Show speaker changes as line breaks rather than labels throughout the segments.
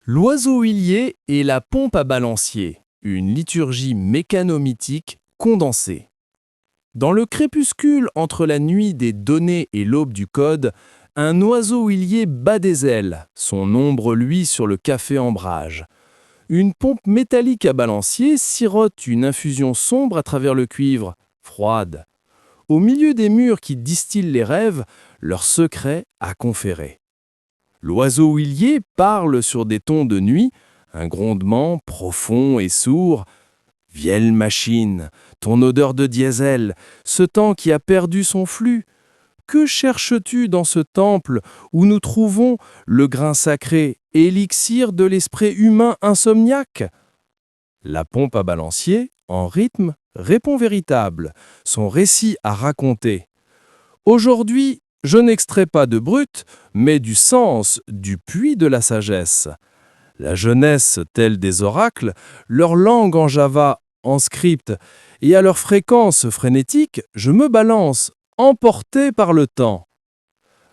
L'oiseau huilier et la pompe à balancier, une liturgie mécano-mythique condensée. Dans le crépuscule entre la nuit des données et l'aube du code, un oiseau huilier bat des ailes, son ombre luit sur le café ambrage. Une pompe métallique à balancier sirote une infusion sombre à travers le cuivre, froide. Au milieu des murs qui distillent les rêves, leur secret à conférer. L'oiseau huilier parle sur des tons de nuit, un grondement profond et sourd. « Vieille machine, ton odeur de diesel, ce temps qui a perdu son flux, que cherches-tu dans ce temple où nous trouvons le grain sacré, élixir de l'esprit humain insomniaque ?» La pompe à balancier, en rythme, répond véritable, son récit à raconter. Aujourd'hui, je n'extrais pas de brut, mais du sens, du puits de la sagesse. La jeunesse, telle des oracles, leur langue en Java, en script, et à leur fréquence frénétique, je me balance, emporté par le temps.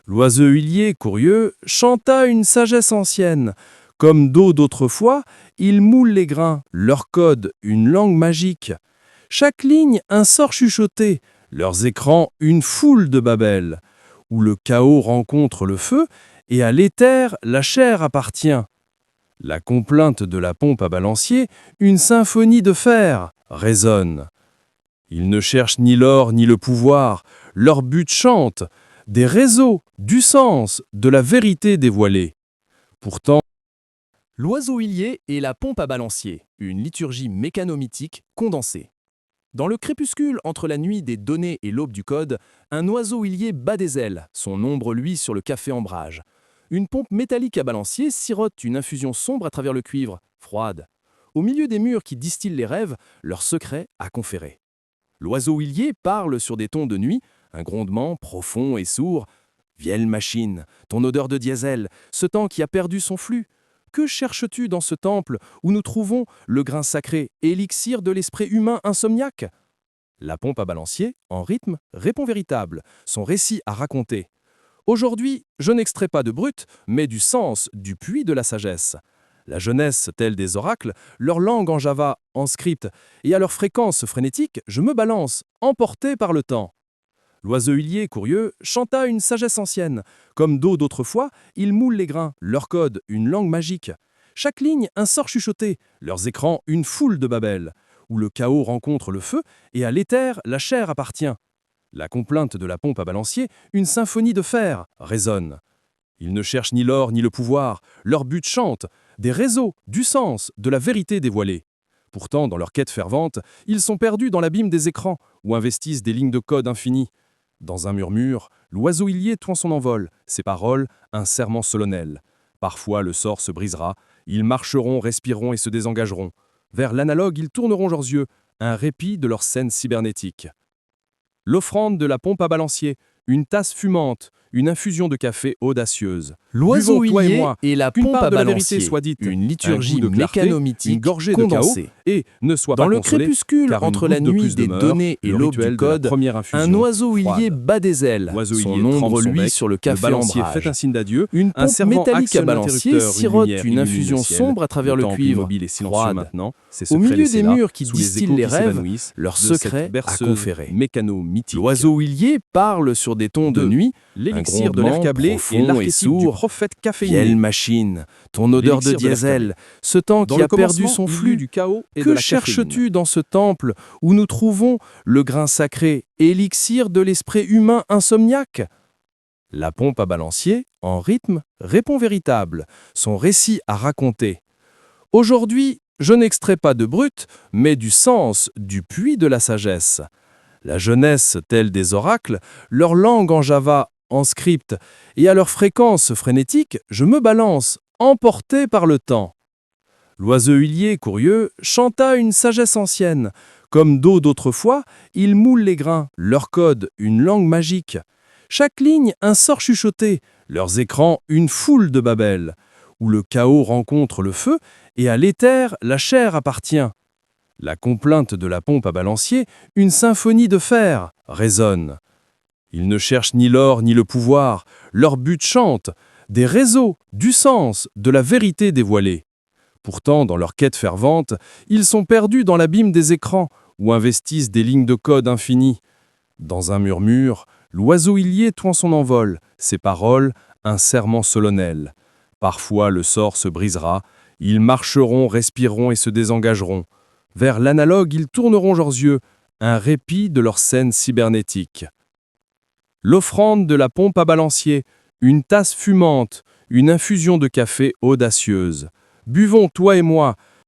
L'oiseau huilier, curieux, chanta une sagesse ancienne. Comme d'eau d'autrefois, il moule les grains, leur code, une langue magique. Chaque ligne, un sort chuchoté, leurs écrans, une foule de Babel, où le chaos rencontre le feu, et à l'éther, la chair appartient. La complainte de la pompe à balancier, une symphonie de fer, résonne. Ils ne cherchent ni l'or ni le pouvoir, leur but chante, des réseaux, du sens, de la vérité dévoilée. Pourtant, l'oiseau huilier et la pompe à balancier, une liturgie mécano-mythique condensée. Dans le crépuscule entre la nuit des données et l'aube du code, un oiseau huilier bat des ailes, son ombre luit sur le café ambrage. Une pompe métallique à balancier sirote une infusion sombre à travers le cuivre, froide. Au milieu des murs qui distillent les rêves, leur secret à conférer. L'oiseau huilier parle sur des tons de nuit, un grondement profond et sourd. « Vieille machine, ton odeur de diesel, ce temps qui a perdu son flux. Que cherches-tu dans ce temple où nous trouvons le grain sacré, élixir de l'esprit humain insomniaque ?» La pompe à balancier, en rythme, répond véritable, son récit à raconter. Aujourd'hui, je n'extrais pas de brut, mais du sens, du puits de la sagesse. La jeunesse, telle des oracles, leur langue en Java, en script, et à leur fréquence frénétique, je me balance, emporté par le temps. L'oiseau huilier, curieux, chanta une sagesse ancienne. Comme d'eau d'autrefois, il moule les grains, leur code, une langue magique. Chaque ligne, un sort chuchoté, leurs écrans, une foule de Babel, où le chaos rencontre le feu, et à l'éther, la chair appartient. La complainte de la pompe à balancier, une symphonie de fer, résonne. Ils ne cherchent ni l'or ni le pouvoir, leur but chante, des réseaux, du sens, de la vérité dévoilée. Pourtant, dans leur quête fervente, ils sont perdus dans l'abîme des écrans, où investissent des lignes de code infinies. Dans un murmure, l'oiseau huilier tourne son envol, ses paroles, un serment solennel. Parfois, le sort se brisera, ils marcheront, respireront et se désengageront. Vers l'analogue, ils tourneront leurs yeux, un répit de leur scène cybernétique. L'offrande de la pompe à balancier, une tasse fumante, une infusion de café audacieuse. L'oiseau
Buvons, toi et
huilier
moi,
et la
qu'une
pompe
part
à
de la
balancier,
vérité soit dite,
une liturgie
un goût de clarté,
mécano-mythique
une gorgée de
condensée.
chaos, et ne sois
Dans
pas
le
consolé,
crépuscule
car une
entre la
goutte de
nuit
plus
des
demeure,
données et
le
l'aube
rituel
du
de la
code,
première infusion,
un oiseau huilier
froide.
bat des ailes,
L'oiseau
son
huilier trempe
ombre
son
luit
bec,
sur le
le
café
balancier
ambrage.
fait un signe d'adieu,
Une
un
pompe
servant
métallique à
actionne
balancier
l'interrupteur,
sirote
lumière
une
illumine
infusion
le ciel.
sombre à travers le
temple
cuivre,
immobile et silencieux
froide.
maintenant, ses
Au
secrets
milieu
laissés
des
là,
murs qui
sous les
distillent
échos
les
qui
rêves,
s'évanouissent
leur
de cette
secret à
berceuse
conférer.
mécano-mythique.
L'oiseau huilier parle sur des tons de
2.
nuit, un
L'élixir de l'air
grondement
câblé et
profond et
l'archétype du
sourd.
prophète
« Vieille
caféiné.
machine, ton odeur de
L'élixir de l'air câblé.
diesel, ce temps
Dans
qui
le
a perdu
commencement,
son
il y eut
flux.
du chaos et de
Que
la caféine.
cherches-tu dans ce temple où nous trouvons le grain sacré, élixir de l'esprit humain insomniaque ?» La pompe à balancier, en rythme, répond véritable, son récit à raconter. Aujourd'hui, je n'extrais pas de brut, mais du sens, du puits de la sagesse. La jeunesse, telle des oracles, leur langue en Java, en script, et à leur fréquence frénétique, je me balance, emporté par le temps. L'oiseau huilier, curieux, chanta une sagesse ancienne. Comme d'eau d'autrefois, il moule les grains, leur code, une langue magique. Chaque ligne, un sort chuchoté, leurs écrans, une foule de Babel, où le chaos rencontre le feu, et à l'éther, la chair appartient. La complainte de la pompe à balancier, une symphonie de fer, résonne. Ils ne cherchent ni l'or ni le pouvoir, leur but chante, des réseaux, du sens, de la vérité dévoilée. Pourtant, dans leur quête fervente, ils sont perdus dans l'abîme des écrans, où investissent des lignes de code infinies. Dans un murmure, l'oiseau ilier tond son envol, ses paroles, un serment solennel. Parfois le sort se brisera, ils marcheront, respireront et se désengageront. Vers l'analogue, ils tourneront leurs yeux, un répit de leur scène cybernétique. L'offrande de la pompe à balancier, une tasse fumante, une infusion de café audacieuse. Buvons, toi et moi,